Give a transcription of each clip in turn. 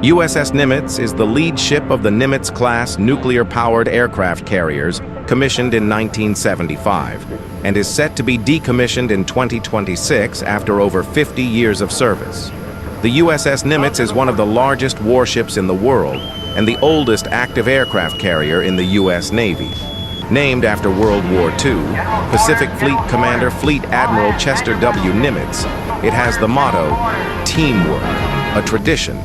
USS Nimitz is the lead ship of the Nimitz-class nuclear-powered aircraft carriers commissioned in 1975 and is set to be decommissioned in 2026 after over 50 years of service. The USS Nimitz is one of the largest warships in the world and the oldest active aircraft carrier in the U.S. Navy. Named after World War II, Pacific Fleet Commander Fleet Admiral Chester W. Nimitz, it has the motto, "Teamwork," a tradition,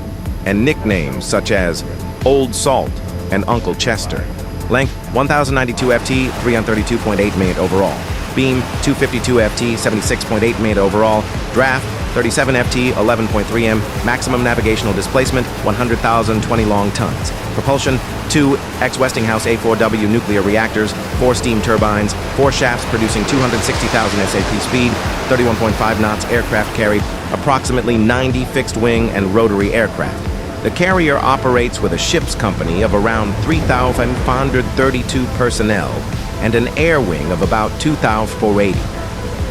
and nicknames such as Old Salt and Uncle Chester. Length 1,092 ft, 332.8 mt overall. Beam 252 ft, 76.8 mt overall. Draft 37 ft, 11.3 m. Maximum navigational displacement 100,020 long tons. Propulsion 2 ex-Westinghouse A4W nuclear reactors, 4 steam turbines, 4 shafts producing 260,000 SAP speed, 31.5 knots. Aircraft carried approximately 90 fixed-wing and rotary aircraft. The carrier operates with a ship's company of around 3,532 personnel and an air wing of about 2,480.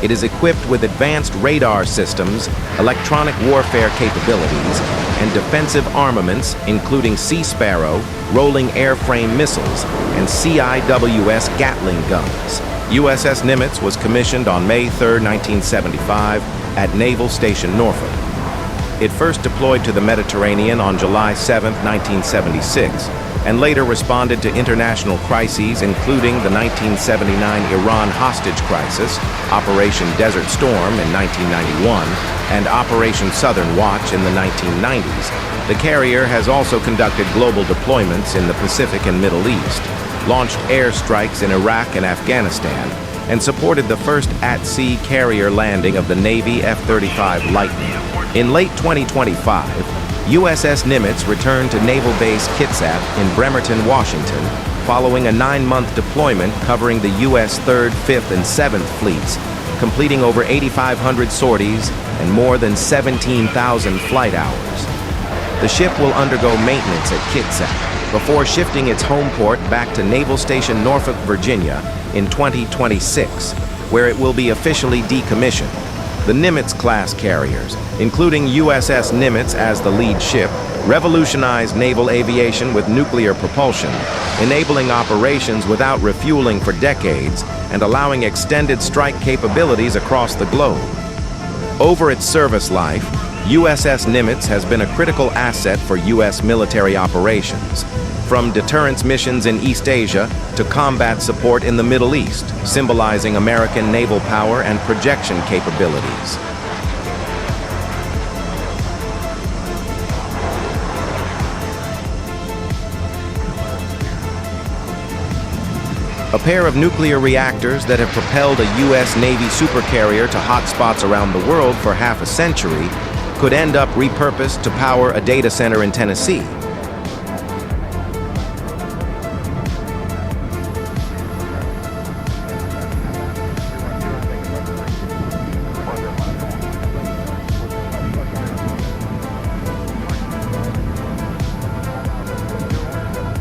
It is equipped with advanced radar systems, electronic warfare capabilities, and defensive armaments including Sea Sparrow, rolling airframe missiles, and CIWS Gatling guns. USS Nimitz was commissioned on May 3, 1975 at Naval Station Norfolk. It first deployed to the Mediterranean on July 7, 1976, and later responded to international crises including the 1979 Iran hostage crisis, Operation Desert Storm in 1991, and Operation Southern Watch in the 1990s. The carrier has also conducted global deployments in the Pacific and Middle East, launched airstrikes in Iraq and Afghanistan, and supported the first at-sea carrier landing of the Navy F-35 Lightning. In late 2025, USS Nimitz returned to Naval Base Kitsap in Bremerton, Washington, following a 9-month deployment covering the U.S. 3rd, 5th, and 7th Fleets, completing over 8,500 sorties and more than 17,000 flight hours. The ship will undergo maintenance at Kitsap before shifting its home port back to Naval Station Norfolk, Virginia in 2026, where it will be officially decommissioned. The Nimitz-class carriers, including USS Nimitz as the lead ship, revolutionized naval aviation with nuclear propulsion, enabling operations without refueling for decades and allowing extended strike capabilities across the globe. Over its service life, USS Nimitz has been a critical asset for U.S. military operations, from deterrence missions in East Asia to combat support in the Middle East, symbolizing American naval power and projection capabilities. A pair of nuclear reactors that have propelled a U.S. Navy supercarrier to hotspots around the world for half a century could end up repurposed to power a data center in Tennessee.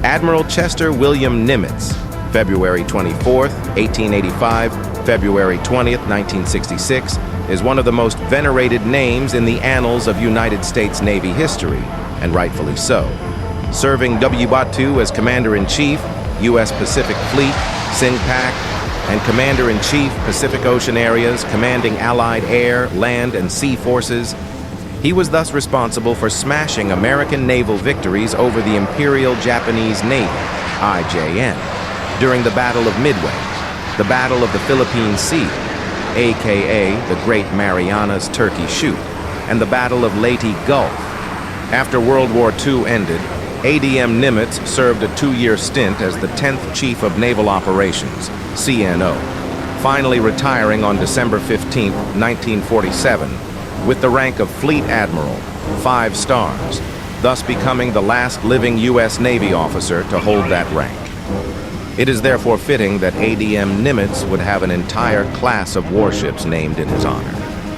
Admiral Chester William Nimitz, February 24, 1885, February 20, 1966, is one of the most venerated names in the annals of United States Navy history, and rightfully so. Serving W-2 as Commander-in-Chief, U.S. Pacific Fleet, SINPAC, and Commander-in-Chief, Pacific Ocean Areas, commanding Allied air, land, and sea forces, he was thus responsible for smashing American naval victories over the Imperial Japanese Navy, IJN, during the Battle of Midway, the Battle of the Philippine Sea, aka the Great Marianas Turkey Shoot, and the Battle of Leyte Gulf. After World War II ended, ADM Nimitz served a 2-year stint as the 10th Chief of Naval Operations, CNO, finally retiring on December 15, 1947, with the rank of Fleet Admiral, 5 stars, thus becoming the last living U.S. Navy officer to hold that rank. It is therefore fitting that ADM Nimitz would have an entire class of warships named in his honor.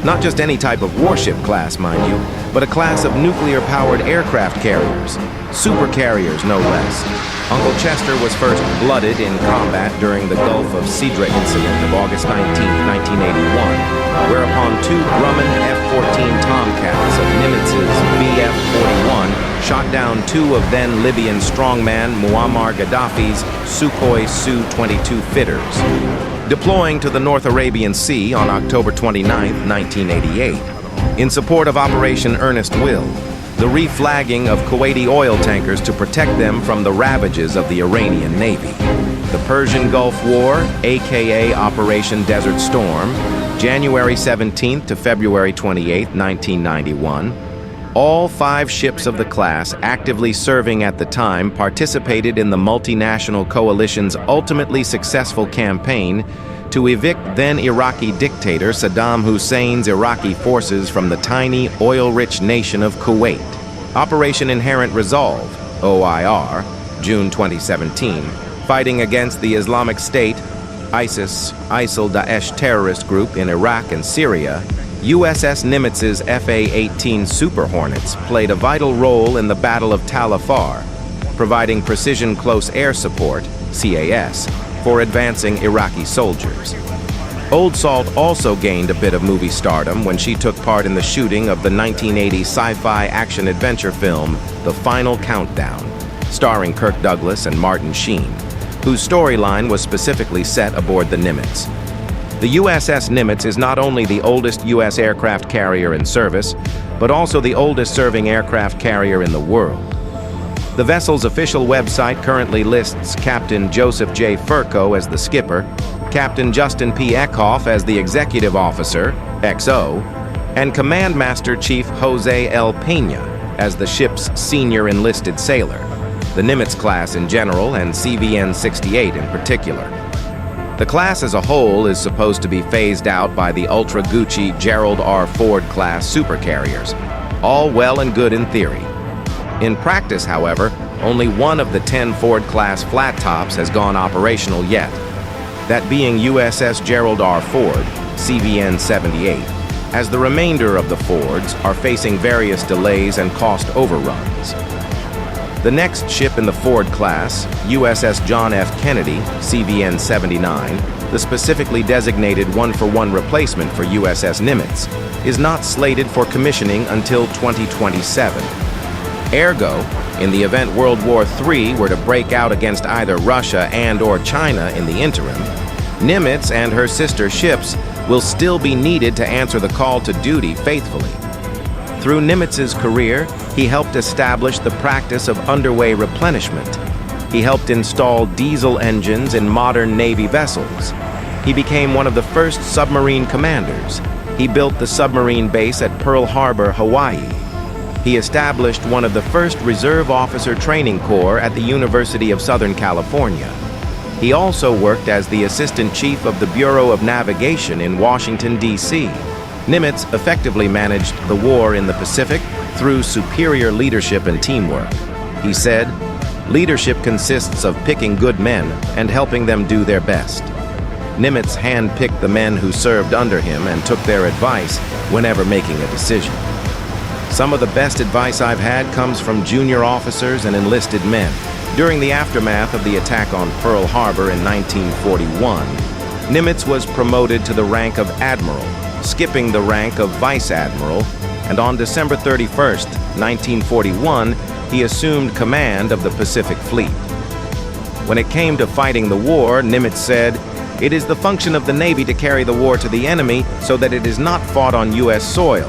Not just any type of warship class, mind you, but a class of nuclear-powered aircraft carriers. Supercarriers, no less. Uncle Chester was first blooded in combat during the Gulf of Sidra incident of August 19, 1981, whereupon two Grumman F-14 Tomcats of Nimitz's Bf-41 shot down two of then Libyan strongman Muammar Gaddafi's Sukhoi Su-22 fitters. Deploying to the North Arabian Sea on October 29, 1988, in support of Operation Earnest Will, the reflagging of Kuwaiti oil tankers to protect them from the ravages of the Iranian Navy. The Persian Gulf War, aka Operation Desert Storm, January 17 to February 28, 1991. All 5 ships of the class actively serving at the time participated in the multinational coalition's ultimately successful campaign to evict then Iraqi dictator Saddam Hussein's Iraqi forces from the tiny, oil-rich nation of Kuwait. Operation Inherent Resolve, OIR, June 2017, fighting against the Islamic State, ISIS, ISIL-Daesh terrorist group in Iraq and Syria, USS Nimitz's FA-18 Super Hornets played a vital role in the Battle of Tal Afar, providing precision close air support, CAS, for advancing Iraqi soldiers. Old Salt also gained a bit of movie stardom when she took part in the shooting of the 1980 sci-fi action-adventure film The Final Countdown, starring Kirk Douglas and Martin Sheen, whose storyline was specifically set aboard the Nimitz. The USS Nimitz is not only the oldest U.S. aircraft carrier in service, but also the oldest serving aircraft carrier in the world. The vessel's official website currently lists Captain Joseph J. Furco as the skipper, Captain Justin P. Eckhoff as the executive officer, XO, and Command Master Chief Jose L. Peña as the ship's senior enlisted sailor, the Nimitz class in general and CVN-68 in particular. The class as a whole is supposed to be phased out by the Ultra Gucci Gerald R. Ford class supercarriers, all well and good in theory. In practice, however, only one of the 10 Ford-class flat tops has gone operational yet, that being USS Gerald R. Ford, CVN-78, as the remainder of the Fords are facing various delays and cost overruns. The next ship in the Ford class, USS John F. Kennedy, CVN-79, the specifically designated one-for-one replacement for USS Nimitz, is not slated for commissioning until 2027. Ergo, in the event World War III were to break out against either Russia and/or China in the interim, Nimitz and her sister ships will still be needed to answer the call to duty faithfully. Through Nimitz's career, he helped establish the practice of underway replenishment. He helped install diesel engines in modern Navy vessels. He became one of the first submarine commanders. He built the submarine base at Pearl Harbor, Hawaii. He established one of the first reserve officer training corps at the University of Southern California. He also worked as the assistant chief of the Bureau of Navigation in Washington, D.C. Nimitz effectively managed the war in the Pacific through superior leadership and teamwork. He said, "Leadership consists of picking good men and helping them do their best." Nimitz handpicked the men who served under him and took their advice whenever making a decision. Some of the best advice I've had comes from junior officers and enlisted men. During the aftermath of the attack on Pearl Harbor in 1941, Nimitz was promoted to the rank of admiral, skipping the rank of vice admiral, and on December 31st, 1941, he assumed command of the Pacific Fleet. When it came to fighting the war, Nimitz said, "It is the function of the Navy to carry the war to the enemy so that it is not fought on U.S. soil.